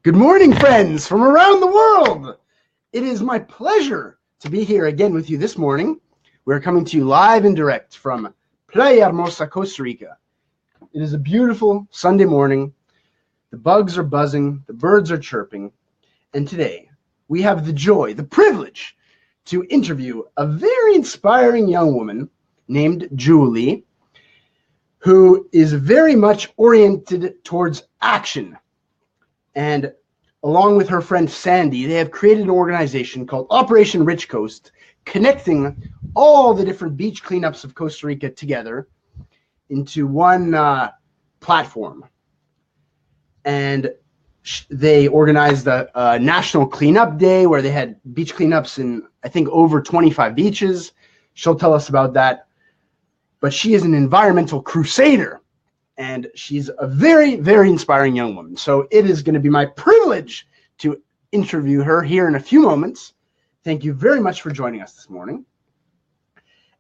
Good morning, friends from around the world. It is my pleasure to be here again with you this morning. We're coming to you live and direct from Playa Hermosa, Costa Rica. It is a beautiful Sunday morning. The bugs are buzzing, the birds are chirping, and today we have the joy, the privilege to interview a very inspiring young woman named Julie, who is very much oriented towards action. And along with her friend Sandy, they have created an organization called Operation Rich Coast, connecting all the different beach cleanups of Costa Rica together into one platform. And they organized a national cleanup day where they had beach cleanups in, I think, over 25 beaches. She'll tell us about that. But she is an environmental crusader. And she's a very, very inspiring young woman. So it is going to be my privilege to interview her here in a few moments. Thank you very much for joining us this morning.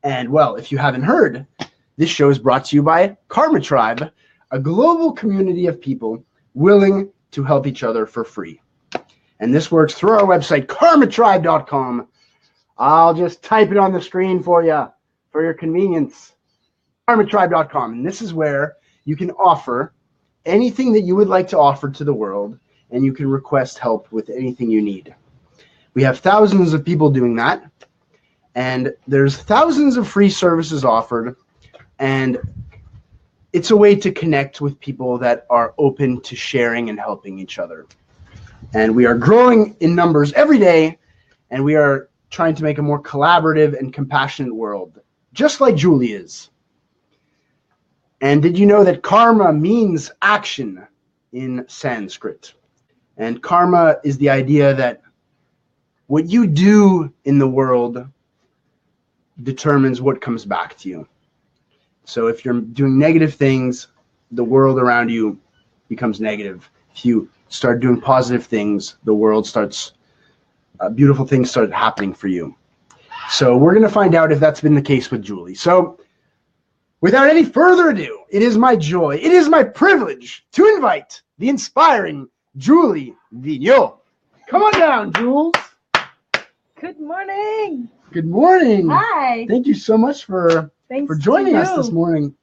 And well, if you haven't heard, this show is brought to you by Karma Tribe, a global community of people willing to help each other for free. And this works through our website, karmatribe.com. I'll just type it on the screen for you, for your convenience. karmatribe.com. And this is where you can offer anything that you would like to offer to the world, and you can request help with anything you need. We have thousands of people doing that, and there's thousands of free services offered, and it's a way to connect with people that are open to sharing and helping each other. And we are growing in numbers every day, and we are trying to make a more collaborative and compassionate world, just like Julie is. And did you know that karma means action in Sanskrit? And karma is the idea that what you do in the world determines what comes back to you. So if you're doing negative things, the world around you becomes negative. If you start doing positive things, the world starts, beautiful things start happening for you. So we're going to find out if that's been the case with Julie. So without any further ado, it is my joy, it is my privilege to invite the inspiring Julie Vigneault. Come on down, Jules. Good morning. Good morning. Hi. Thank you so much for joining us this morning.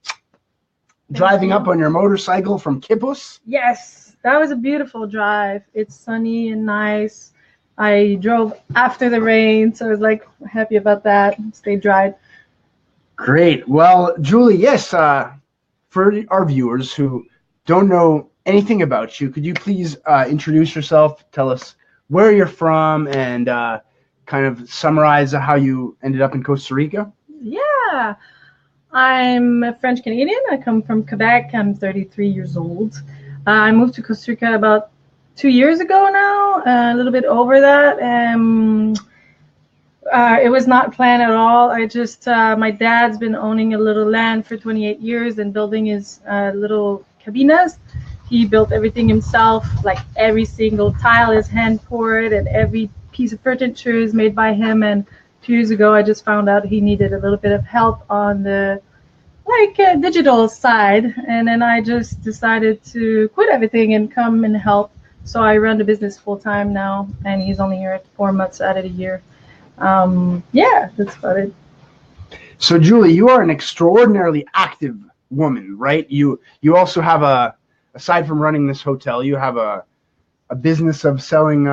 Driving up on your motorcycle from Quipus. Yes, that was a beautiful drive. It's sunny and nice. I drove after the rain, so I was like happy about that. Stayed dry. Great. Well, Julie, yes, for our viewers who don't know anything about you, could you please introduce yourself, tell us where you're from, and kind of summarize how you ended up in Costa Rica? Yeah, I'm a French Canadian. I come from Quebec. I'm 33 years old. I moved to Costa Rica about 2 years ago now, a little bit over that. It was not planned at all. I just, my dad's been owning a little land for 28 years and building his little cabinas. He built everything himself, like every single tile is hand poured and every piece of furniture is made by him. And 2 years ago, I just found out he needed a little bit of help on the digital side. And then I just decided to quit everything and come and help. So I run the business full time now, and he's only here 4 months out of the year. Yeah, that's about it. So Julie, you are an extraordinarily active woman, right? You also have aside from running this hotel, you have a business of selling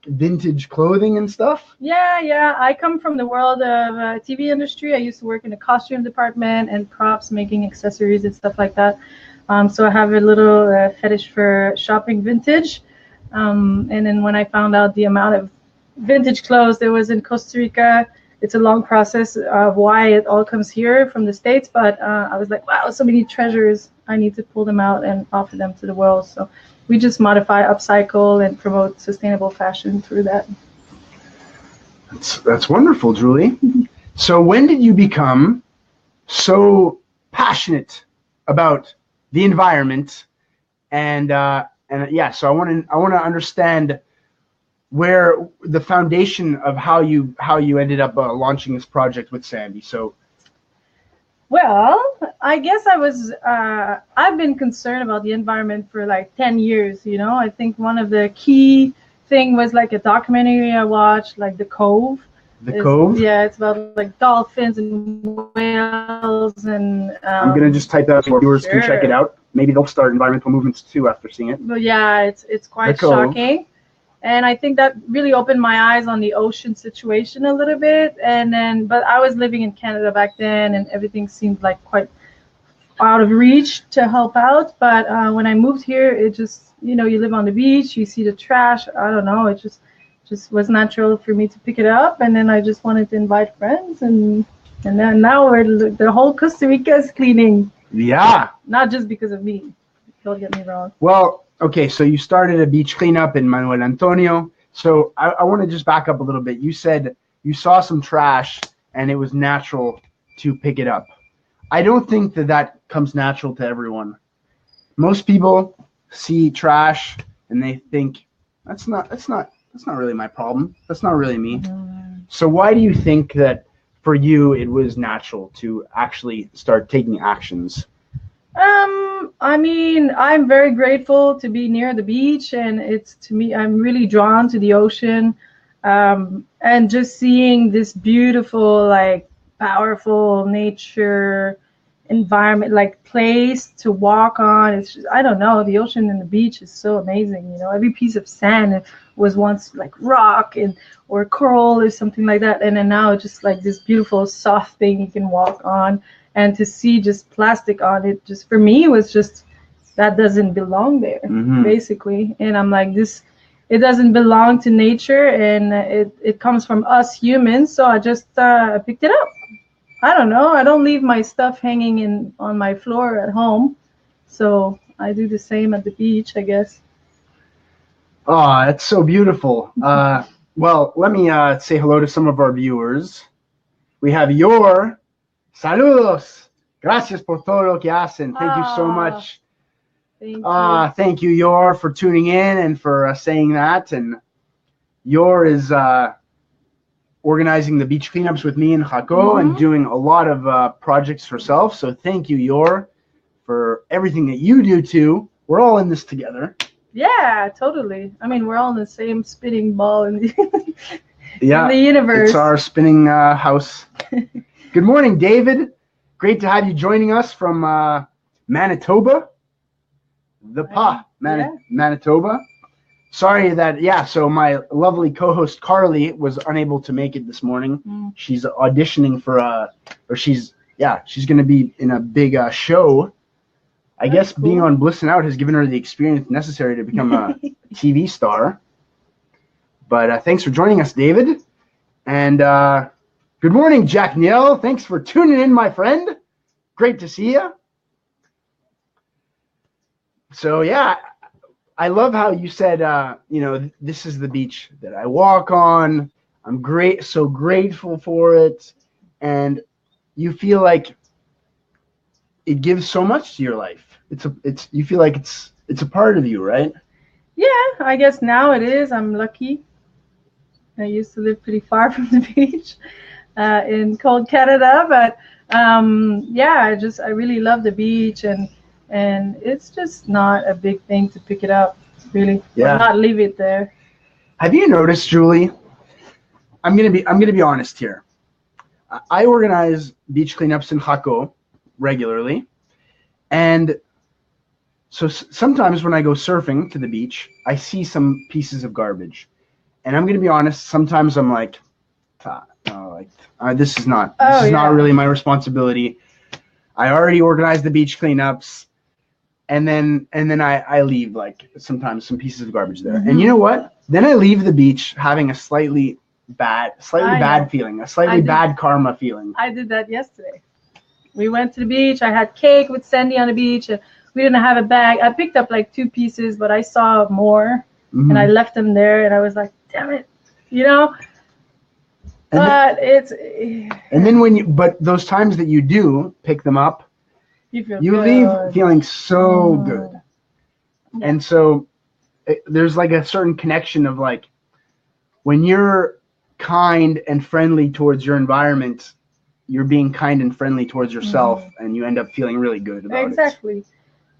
vintage clothing and stuff? Yeah. I come from the world of TV industry. I used to work in the costume department and props, making accessories and stuff like that. So I have a little fetish for shopping vintage. And then when I found out the amount of vintage clothes there was in Costa Rica, it's a long process of why it all comes here from the States, but I was like, wow, so many treasures. I need to pull them out and offer them to the world. So we just modify, upcycle, and promote sustainable fashion through that. That's wonderful, Julie. So when did you become so passionate about the environment? And yeah, so I want to understand where the foundation of how you ended up launching this project with Sandy. So Well, I guess I've been concerned about the environment for like 10 years, you know. I think one of the key thing was like a documentary I watched, like The Cove. The Cove? Yeah, it's about like dolphins and whales and I'm going to just type that so our viewers can check it sure. out. Maybe they'll start environmental movements too after seeing it. But yeah, it's quite The Cove. shocking. And I think that really opened my eyes on the ocean situation a little bit. And then, but I was living in Canada back then, and everything seemed like quite out of reach to help out. But when I moved here, it just, you know, you live on the beach, you see the trash. I don't know, it just was natural for me to pick it up. And then I just wanted to invite friends, and then now the whole Costa Rica is cleaning. Yeah. Not just because of me. Don't get me wrong. Well, okay, so you started a beach cleanup in Manuel Antonio. So I want to just back up a little bit. You said you saw some trash and it was natural to pick it up. I don't think that comes natural to everyone. Most people see trash and they think that's not really my problem. That's not really me. So why do you think that for you it was natural to actually start taking actions? I mean, I'm very grateful to be near the beach, and it's, to me, I'm really drawn to the ocean, and just seeing this beautiful, like, powerful nature environment, like place to walk on. It's just, I don't know, the ocean and the beach is so amazing. You know, every piece of sand was once like rock or coral or something like that, and then now it's just like this beautiful soft thing you can walk on. And to see just plastic on it, just for me, was just, that doesn't belong there, basically. And I'm like, it doesn't belong to nature, and it comes from us humans. So I just picked it up. I don't know. I don't leave my stuff hanging on my floor at home. So I do the same at the beach, I guess. Oh, that's so beautiful. Well, let me say hello to some of our viewers. We have your saludos. Gracias por todo lo que hacen. Thank you so much. Thank you, Yor, for tuning in and for saying that. And Yor is organizing the beach cleanups with me and Jaco and doing a lot of projects herself. So thank you, Yor, for everything that you do too. We're all in this together. Yeah, totally. I mean, we're all in the same spinning ball in the, in the universe. It's our spinning house. Good morning, David. Great to have you joining us from Manitoba. Manitoba. Sorry that, so my lovely co-host Carly was unable to make it this morning. She's auditioning for she's going to be in a big show. I guess cool. Being on Bliss Out has given her the experience necessary to become a TV star. But thanks for joining us, David. And good morning, Jack Niel. Thanks for tuning in, my friend. Great to see you. So, I love how you said, this is the beach that I walk on. I'm so grateful for it. And you feel like it gives so much to your life. You feel like it's a part of you, right? Yeah, I guess now it is. I'm lucky. I used to live pretty far from the beach in cold Canada, but I really love the beach, and it's just not a big thing to pick it up, really. Yeah. Or not leave it there. Have you noticed, Julie? I'm gonna be honest here. I organize beach cleanups in Jaco regularly, and so sometimes when I go surfing to the beach, I see some pieces of garbage, and I'm gonna be honest. Sometimes I'm like, this is not really my responsibility. I already organized the beach cleanups, and then I leave like sometimes some pieces of garbage there. And you know what? Then I leave the beach having a slightly bad feeling, a slightly bad karma feeling. I did that yesterday. We went to the beach. I had cake with Sandy on the beach. We didn't have a bag. I picked up like 2 pieces, but I saw more, and I left them there. And I was like, damn it, And then those times that you do pick them up, you leave feeling so good. Yeah. And so there's like a certain connection of like, when you're kind and friendly towards your environment, you're being kind and friendly towards yourself, and you end up feeling really good about it. Exactly.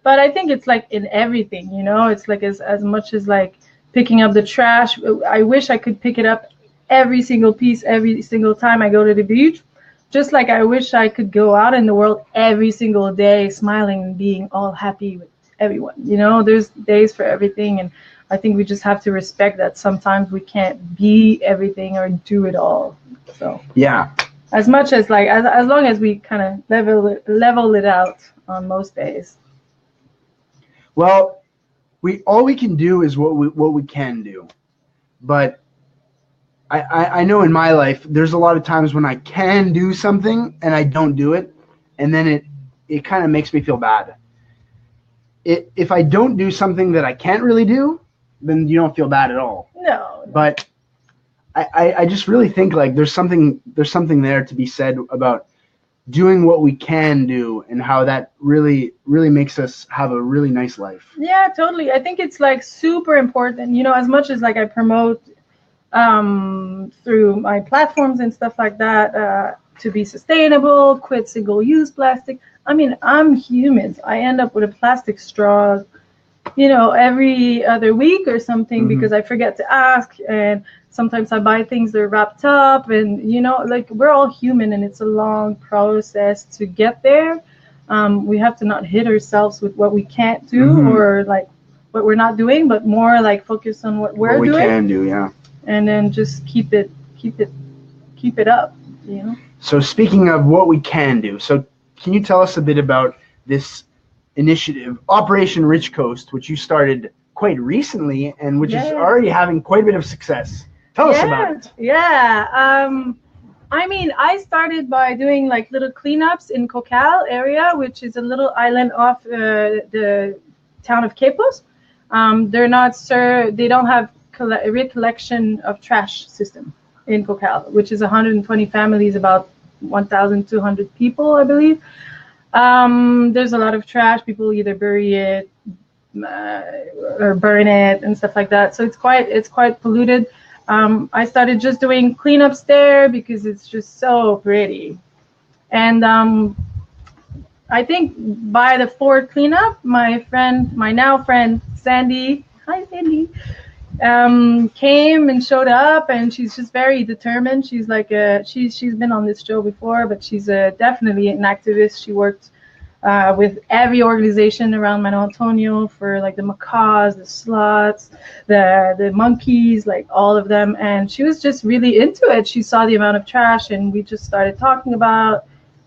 But I think it's like in everything, you know, it's like as much as like picking up the trash. I wish I could pick it up every single piece every single time I go to the beach. Just like I wish I could go out in the world every single day smiling and being all happy with everyone. You know, there's days for everything, and I think we just have to respect that sometimes we can't be everything or do it all. So yeah, as much as like as long as we kind of level it out on most days. Well, all we can do is what we can do, but I know in my life there's a lot of times when I can do something and I don't do it, and then it kind of makes me feel bad. If I don't do something that I can't really do, then you don't feel bad at all. No. But I just really think like there's something there to be said about doing what we can do and how that really makes us have a really nice life. Yeah, totally. I think it's like super important, you know, as much as like I promote through my platforms and stuff like that to be sustainable, quit single-use plastic. I mean, I'm human. I end up with a plastic straw, you know, every other week or something because I forget to ask, and sometimes I buy things that are wrapped up, and you know, like we're all human, and it's a long process to get there. We have to not hit ourselves with what we can't do or like what we're not doing, but more like focus on what we're doing. What we can do, yeah. And then just keep it up, you know. So speaking of what we can do, so can you tell us a bit about this initiative, Operation Rich Coast, which you started quite recently and which is already having quite a bit of success? Tell us about it. Yeah. I mean, I started by doing like little cleanups in Cocal area, which is a little island off the town of Quepos. They don't have a recollection of trash system in Cocal, which is 120 families, about 1,200 people, I believe. There's a lot of trash. People either bury it or burn it and stuff like that. So it's quite polluted. I started just doing cleanups there because it's just so pretty. And I think by the fourth cleanup, my now friend Sandy, hi Sandy, came and showed up, and she's just very determined. She's like she's been on this show before, but she's definitely an activist. She worked with every organization around Manuel Antonio for like the macaws, the sloths, the monkeys, like all of them, and she was just really into it. She saw the amount of trash, and we just started talking about,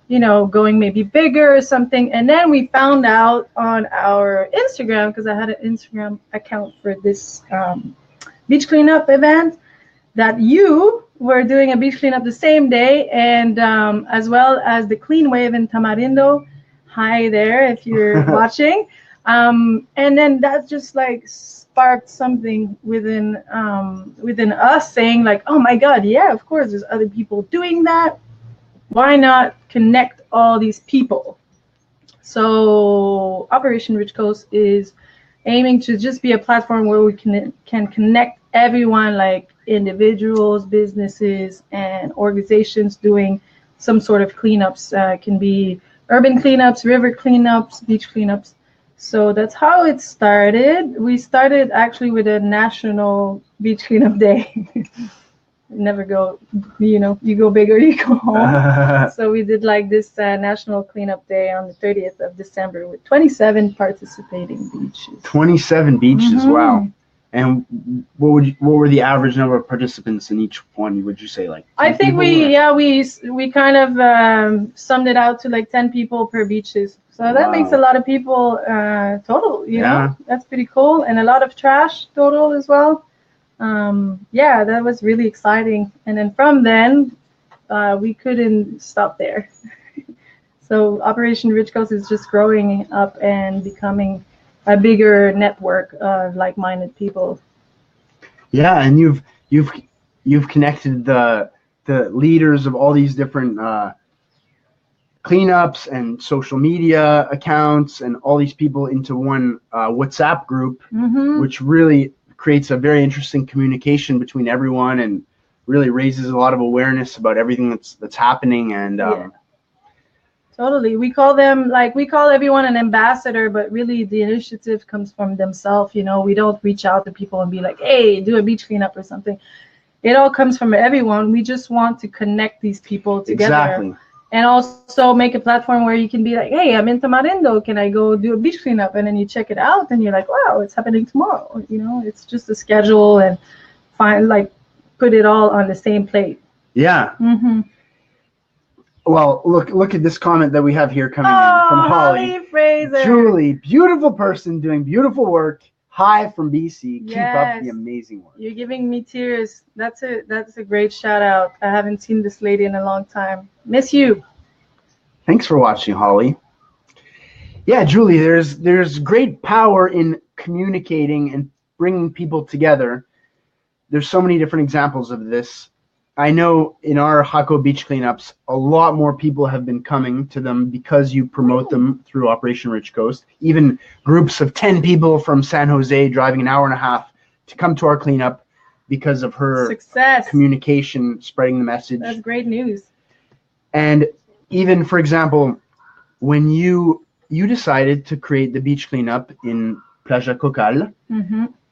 you know, going maybe bigger or something. And then we found out on our Instagram, because I had an Instagram account for this beach cleanup event, that you were doing a beach cleanup the same day, and as well as the Clean Wave in Tamarindo. Hi there, if you're watching. And then that just like sparked something within us, saying like, oh my God, yeah, of course, there's other people doing that. Why not connect all these people? So Operation Rich Coast is aiming to just be a platform where we can connect everyone, like individuals, businesses, and organizations doing some sort of cleanups. Can be urban cleanups, river cleanups, beach cleanups. So that's how it started. We started actually with a national beach cleanup day. Never go, you know, you go big or you go home. So we did like this national cleanup day on the 30th of December with 27 participating beaches. 27 beaches, wow. And what were the average number of participants in each one? Would you say like? I think we kind of summed it out to like 10 people per beaches. So that makes a lot of people total. You know, that's pretty cool, and a lot of trash total as well. That was really exciting. And then from then, we couldn't stop there. So Operation Rich Coast is just growing up and becoming a bigger network of like-minded people. Yeah, and you've connected the leaders of all these different cleanups and social media accounts and all these people into one WhatsApp group, which really creates a very interesting communication between everyone, and really raises a lot of awareness about everything that's happening. And totally. We call everyone an ambassador, but really the initiative comes from themselves. You know, we don't reach out to people and be like, hey, do a beach cleanup or something. It all comes from everyone. We just want to connect these people together. Exactly. And also make a platform where you can be like, hey, I'm in Tamarindo. Can I go do a beach cleanup? And then you check it out and you're like, wow, it's happening tomorrow. You know, it's just a schedule and put it all on the same plate. Yeah. Mm-hmm. Well, look at this comment that we have here coming in from Holly Fraser. Julie, beautiful person doing beautiful work. Hi from BC. Keep up the amazing work. You're giving me tears. That's a great shout out. I haven't seen this lady in a long time. Miss you. Thanks for watching, Holly. Yeah, Julie, there's great power in communicating and bringing people together. There's so many different examples of this. I know in our Hako beach cleanups, a lot more people have been coming to them because you promote them through Operation Rich Coast. Even groups of 10 people from San Jose driving an hour and a half to come to our cleanup because of her success, communication, spreading the message. That's great news. And even, for example, when you decided to create the beach cleanup in Playa Cocal,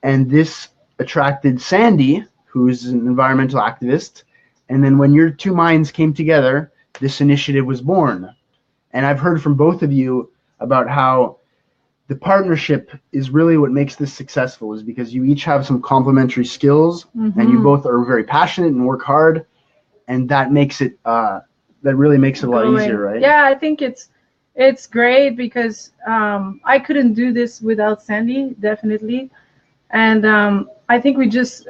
and this attracted Sandy, who's an environmental activist. And then when your two minds came together, this initiative was born. And I've heard from both of you about how the partnership is really what makes this successful, is because you each have some complementary skills and you both are very passionate and work hard. And that makes it, that really makes it a lot easier, right? Yeah, I think it's great because I couldn't do this without Sandy, definitely. And I think we just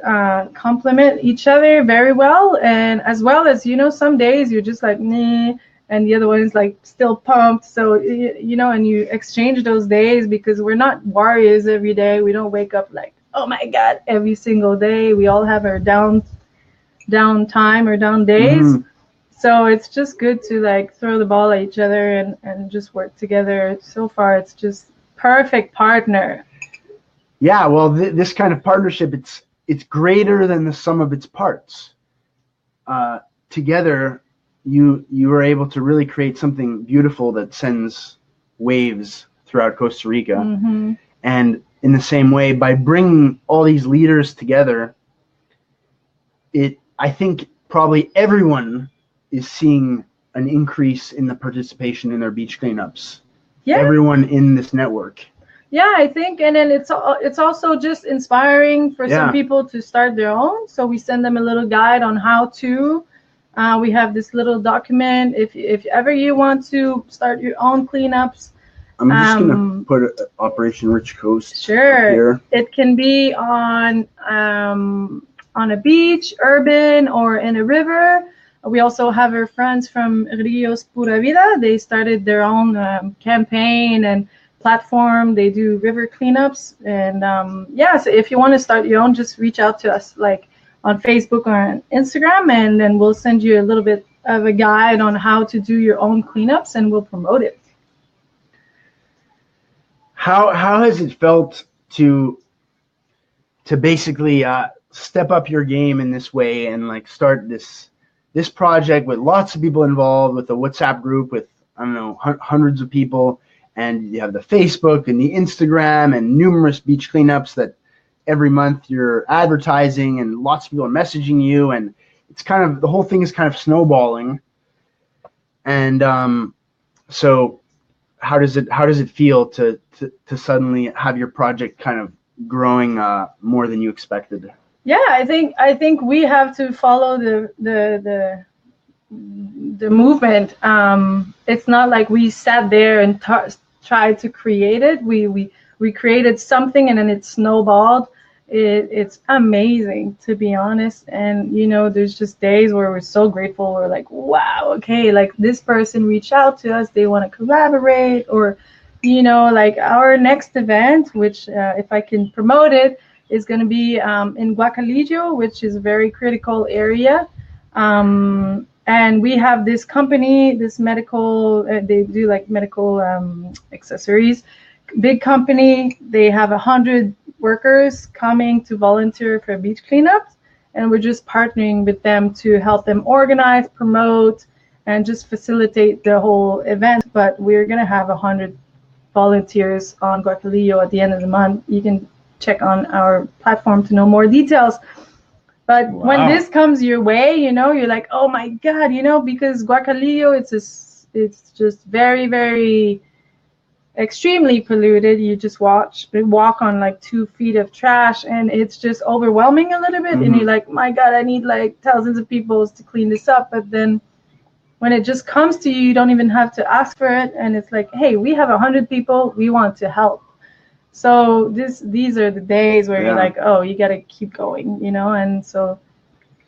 complement each other very well. And as well as, you know, some days you're just like, nah, and the other one is like still pumped. So, you know, and you exchange those days because we're not warriors every day. We don't wake up like, oh my God, every single day. We all have our down time or down days. So it's just good to like throw the ball at each other and just work together. So far, it's just perfect partner. Yeah, well, this kind of partnership, it's greater than the sum of its parts. Together, you are able to really create something beautiful that sends waves throughout Costa Rica. And in the same way, by bringing all these leaders together, I think probably everyone is seeing an increase in the participation in their beach cleanups. Yeah. Everyone in this network. Yeah, I think, and then it's also just inspiring for some people to start their own. So we send them a little guide on how to. We have this little document. If ever you want to start your own cleanups. I'm just gonna put Operation Rich Coast. Sure. Here. It can be on a beach, urban, or in a river. We also have our friends from Rios Pura Vida. They started their own campaign and platform. They do river cleanups. And so if you want to start your own, just reach out to us like on Facebook or on Instagram, and then we'll send you a little bit of a guide on how to do your own cleanups, and we'll promote it. How has it felt to basically step up your game in this way and like start this project with lots of people involved, with a WhatsApp group with, I don't know, hundreds of people, and you have the Facebook and the Instagram and numerous beach cleanups that every month you're advertising and lots of people are messaging you, and it's kind of, the whole thing is kind of snowballing. And so how does it feel to suddenly have your project kind of growing more than you expected? Yeah, I think we have to follow the movement. It's not like we sat there and tried to create it. We created something and then it snowballed. It's amazing, to be honest. And you know, there's just days where we're so grateful. We're like, wow, okay, like this person reached out to us. They want to collaborate, or you know, like our next event, which if I can promote it, is going to be in Guacalillo, which is a very critical area. And we have this company, this medical, they do like medical accessories, big company. They have 100 workers coming to volunteer for beach cleanups. and we're just partnering with them to help them organize, promote, and just facilitate the whole event. But we're gonna have 100 volunteers on Guacalillo at the end of the month. You can check on our platform to know more details. But when this comes your way, you know, you're like, oh my God, you know, because Guacalillo, it's just very, very extremely polluted. You just walk on like 2 feet of trash, and it's just overwhelming a little bit. And you're like, my God, I need like thousands of people to clean this up. But then when it just comes to you, you don't even have to ask for it. And it's like, hey, we have 100 people. We want to help. So these are the days where you're like, oh, you got to keep going, you know. And so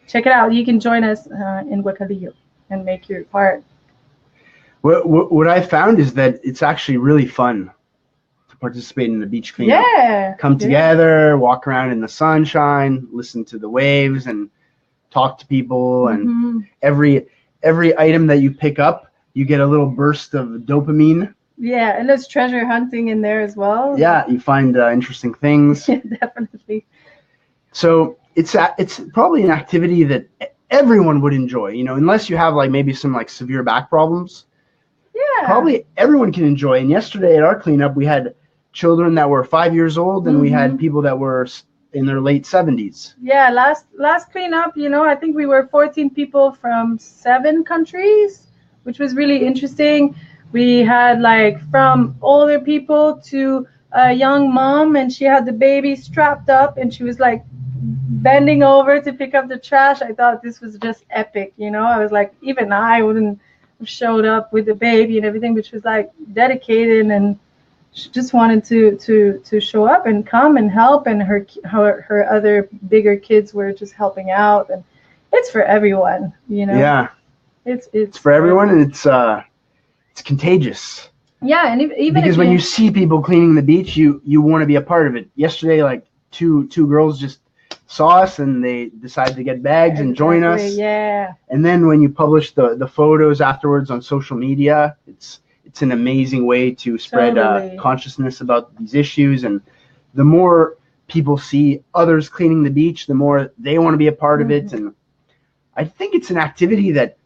check it out. You can join us in Guacalillo and make your part. What I found is that it's actually really fun to participate in the beach cleanup. Yeah. Come together, walk around in the sunshine, listen to the waves, and talk to people. And every item that you pick up, you get a little burst of dopamine. Yeah, and there's treasure hunting in there as well. Yeah, you find interesting things. Definitely. So it's probably an activity that everyone would enjoy, you know, unless you have like maybe some like severe back problems. Yeah. Probably everyone can enjoy. And yesterday at our cleanup, we had children that were 5 years old, and we had people that were in their late 70s. Yeah, last cleanup, you know, I think we were 14 people from 7 countries, which was really interesting. We had like from older people to a young mom, and she had the baby strapped up, and she was like bending over to pick up the trash. I thought this was just epic, you know. I was like, even I wouldn't have showed up with the baby and everything, but she was like dedicated, and she just wanted to show up and come and help, and her other bigger kids were just helping out. And it's for everyone, you know. Yeah, it's for everyone, and it's contagious. Yeah, and even because when you see people cleaning the beach, you want to be a part of it. Yesterday, like two girls just saw us, and they decided to get bags and join us. Yeah. And then when you publish the photos afterwards on social media, it's an amazing way to spread consciousness about these issues. And the more people see others cleaning the beach, the more they want to be a part of it. And I think it's an activity that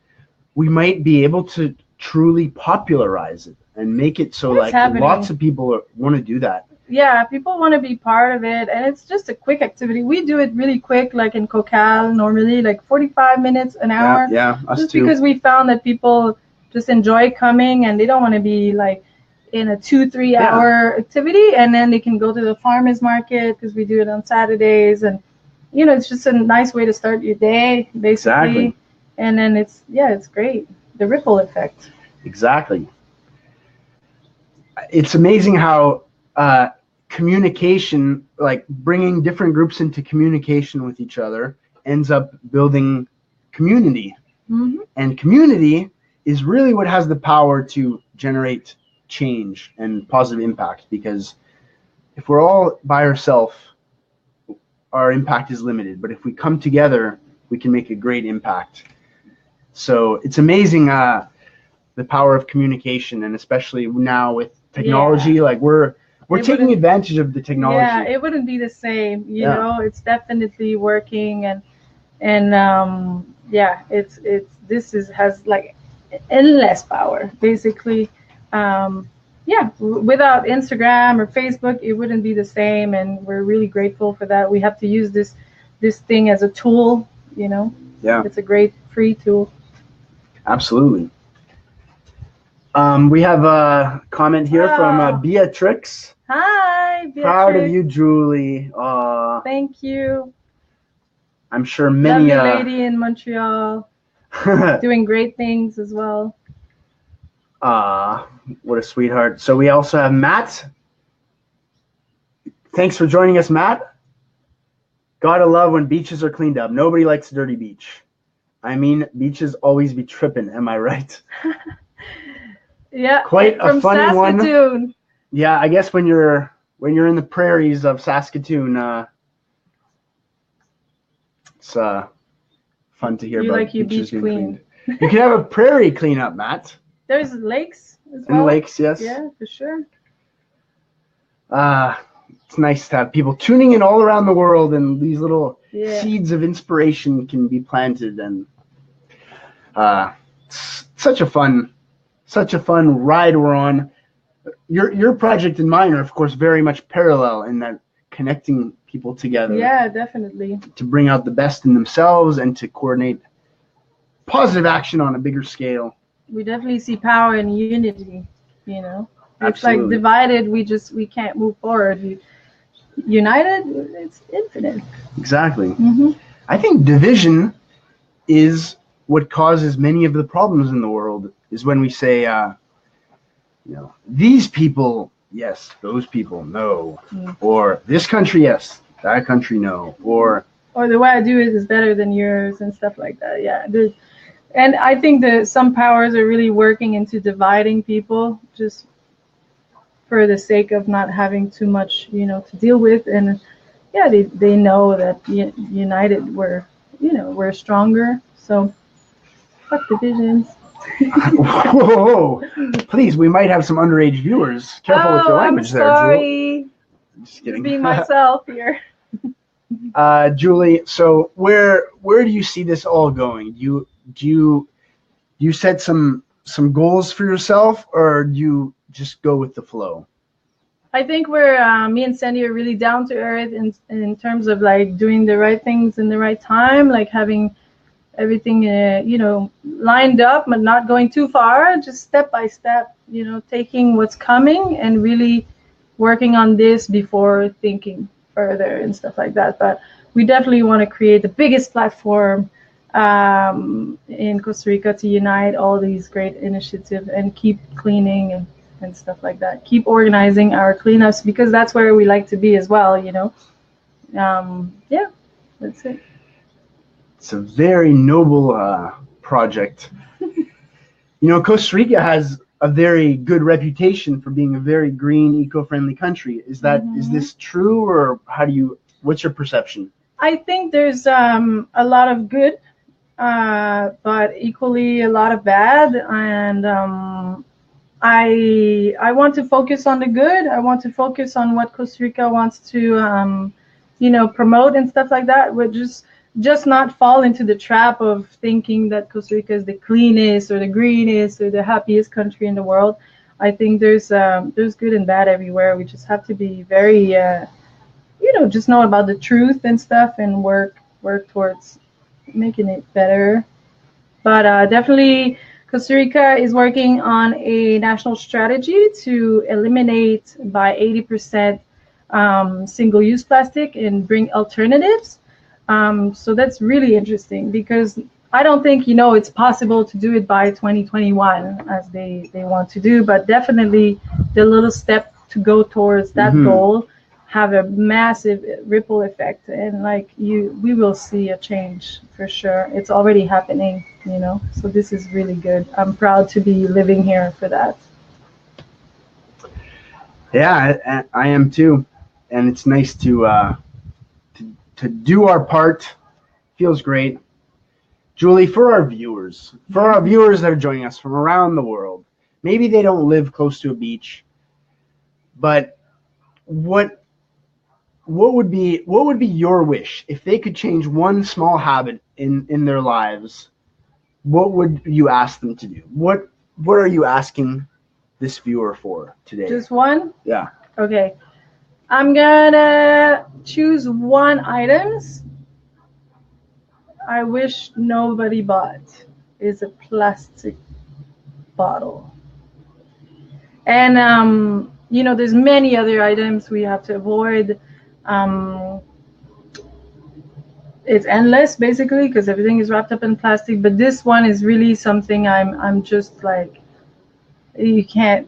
we might be able to truly popularize it and make it so lots of people want to do that. Yeah, people want to be part of it, and it's just a quick activity. We do it really quick, like in Cocal, normally like 45 minutes, an hour. Yeah, us just too. Because we found that people just enjoy coming, and they don't want to be like in a 2-3 hour activity, and then they can go to the farmers market because we do it on Saturdays, and you know, it's just a nice way to start your day, basically. Exactly. And then it's great. The ripple effect. Exactly. It's amazing how communication, like bringing different groups into communication with each other, ends up building community. And community is really what has the power to generate change and positive impact, because if we're all by ourselves, our impact is limited. But if we come together, we can make a great impact. So it's amazing the power of communication, and especially now with technology, like we're taking advantage of the technology. Yeah, it wouldn't be the same, you know. It's definitely working, and has like endless power, basically. Without Instagram or Facebook, it wouldn't be the same, and we're really grateful for that. We have to use this thing as a tool, you know. Yeah, it's a great free tool. Absolutely. We have a comment here from Beatrix. Hi, Beatrix. Proud of you, Julie. Thank you. I'm sure many lovely lady in Montreal, doing great things as well. What a sweetheart. So we also have Matt. Thanks for joining us, Matt. Gotta love when beaches are cleaned up. Nobody likes a dirty beach. I mean, beaches always be tripping. Am I right? Yeah. Quite a funny Saskatoon. One. Yeah, I guess when you're in the prairies of Saskatoon, it's fun to hear you about like your beaches beach being cleaned. You can have a prairie cleanup, Matt. There's lakes as well. And lakes, yes. Yeah, for sure. it's nice to have people tuning in all around the world, and these little Yeah. seeds of inspiration can be planted. And such a fun ride we're on. Your project and mine are, of course, very much parallel in that connecting people together. Yeah, definitely. To bring out the best in themselves and to coordinate positive action on a bigger scale. We definitely see power in unity, you know. It's Absolutely. like divided, we can't move forward. United, it's infinite. Exactly. Mm-hmm. I think division is what causes many of the problems in the world, is when we say, these people, yes, those people, no. Or this country, yes, that country, no. Or the way I do it is better than yours and stuff like that. Yeah. And I think that some powers are really working into dividing people just for the sake of not having too much, to deal with. And yeah, they know that united we're stronger. So fuck divisions. Whoa, please, we might have some underage viewers. Careful with your language there, Julie. Just kidding. Being myself here. Julie, so where do you see this all going? You set some goals for yourself, or do you just go with the flow? I think we're me and Sandy are really down to earth in terms of like doing the right things in the right time, like having everything lined up, but not going too far, just step by step, taking what's coming and really working on this before thinking further and stuff like that. But we definitely want to create the biggest platform in Costa Rica to unite all these great initiatives and keep cleaning and stuff like that. Keep organizing our cleanups, because that's where we like to be as well, yeah, that's it. It's a very noble project. Costa Rica has a very good reputation for being a very green, eco-friendly country. Is this true, or what's your perception? I think there's a lot of good, but equally a lot of bad. And I want to focus on the good. I want to focus on what Costa Rica wants to, promote and stuff like that. We're just not fall into the trap of thinking that Costa Rica is the cleanest or the greenest or the happiest country in the world. I think there's good and bad everywhere. We just have to be very, just know about the truth and stuff and work towards making it better. But definitely Costa Rica is working on a national strategy to eliminate by 80% single-use plastic and bring alternatives. So that's really interesting, because I don't think, it's possible to do it by 2021 as they want to do, but definitely the little step to go towards that goal have a massive ripple effect, and we will see a change for sure. It's already happening, so this is really good. I'm proud to be living here for that. Yeah, I am too, and it's nice to do our part. Feels great. Julie, for our viewers that are joining us from around the world, maybe they don't live close to a beach, but what would be your wish if they could change one small habit in their lives? What would you ask them to do? What are you asking this viewer for today? Just one? Yeah. Okay. I'm gonna choose one item I wish nobody bought is a plastic bottle. And there's many other items we have to avoid. It's endless basically, because everything is wrapped up in plastic, but this one is really something I'm just like, you can't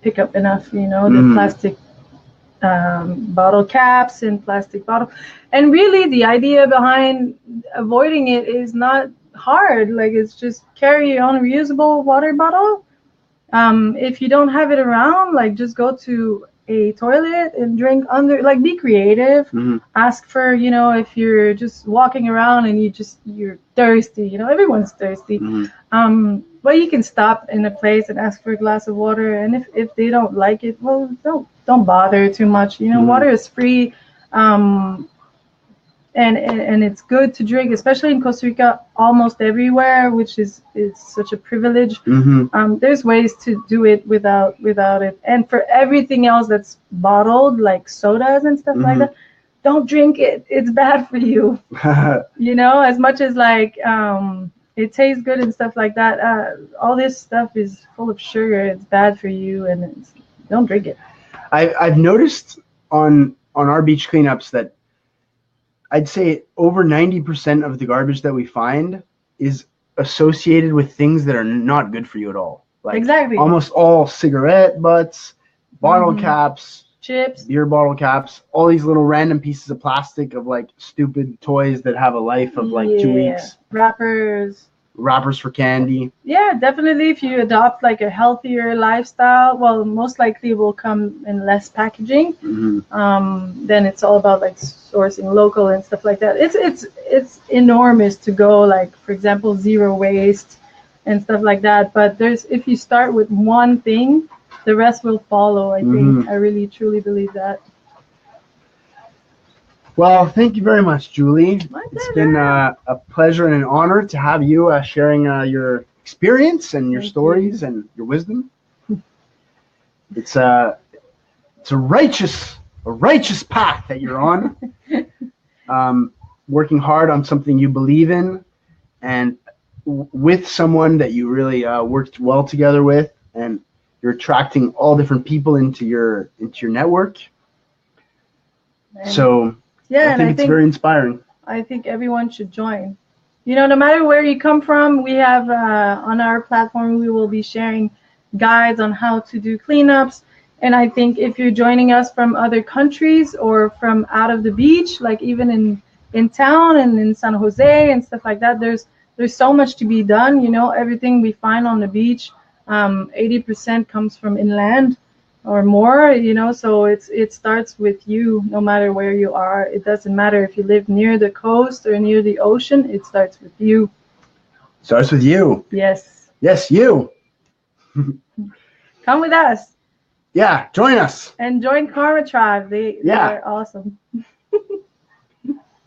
pick up enough, the plastic bottle caps and plastic bottle. And really the idea behind avoiding it is not hard. Like, it's just carry your own reusable water bottle. If you don't have it around, just go to a toilet and drink under, be creative. Ask for, if you're just walking around and you're thirsty, everyone's thirsty. Well, you can stop in a place and ask for a glass of water, and if they don't like it, well, don't don't bother too much. Water is free. And it's good to drink, especially in Costa Rica, almost everywhere, which is such a privilege. There's ways to do it without it. And for everything else that's bottled, like sodas and stuff like that, don't drink it. It's bad for you. As much as like it tastes good and stuff like that, all this stuff is full of sugar. It's bad for you, and don't drink it. I've noticed on our beach cleanups that I'd say over 90% of the garbage that we find is associated with things that are not good for you at all. Like exactly. Almost all cigarette butts, bottle caps, chips, beer bottle caps, all these little random pieces of plastic of like stupid toys that have a life of like 2 weeks. Wrappers for candy. Yeah, definitely. If you adopt like a healthier lifestyle, well, most likely it will come in less packaging. Then it's all about like sourcing local and stuff like that. It's enormous to go like, for example, zero waste and stuff like that. But if you start with one thing, the rest will follow. I think I really truly believe that. Well, thank you very much, Julie. It's been a pleasure and an honor to have you sharing your experience and your stories and your wisdom. It's a righteous path that you're on. Working hard on something you believe in, and with someone that you really worked well together with, and you're attracting all different people into your network. So. Yeah, I think it's very inspiring. I think everyone should join. No matter where you come from, we have on our platform, we will be sharing guides on how to do cleanups. And I think if you're joining us from other countries or from out of the beach, like even in town and in San Jose and stuff like that, there's so much to be done. Everything we find on the beach, 80% comes from inland or more, so it starts with you. No matter where you are, it doesn't matter if you live near the coast or near the ocean, it starts with you. Starts with you. Yes, you. Come with us. Yeah, join us. And join Karma Tribe. They're awesome.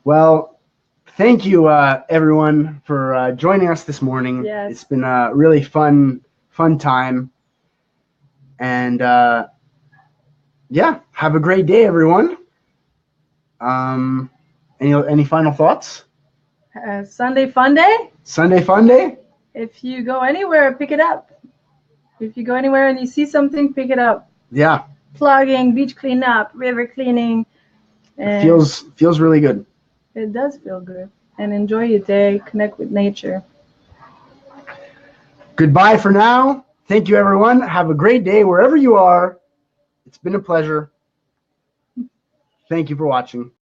Well, thank you everyone for joining us this morning. Yes. It's been a really fun time. And have a great day, everyone. Any final thoughts? Sunday fun day. Sunday fun day. If you go anywhere, pick it up. If you go anywhere and you see something, pick it up. Yeah. Plugging, beach cleanup, river cleaning. It feels really good. It does feel good. And enjoy your day. Connect with nature. Goodbye for now. Thank you, everyone. Have a great day wherever you are. It's been a pleasure. Thank you for watching.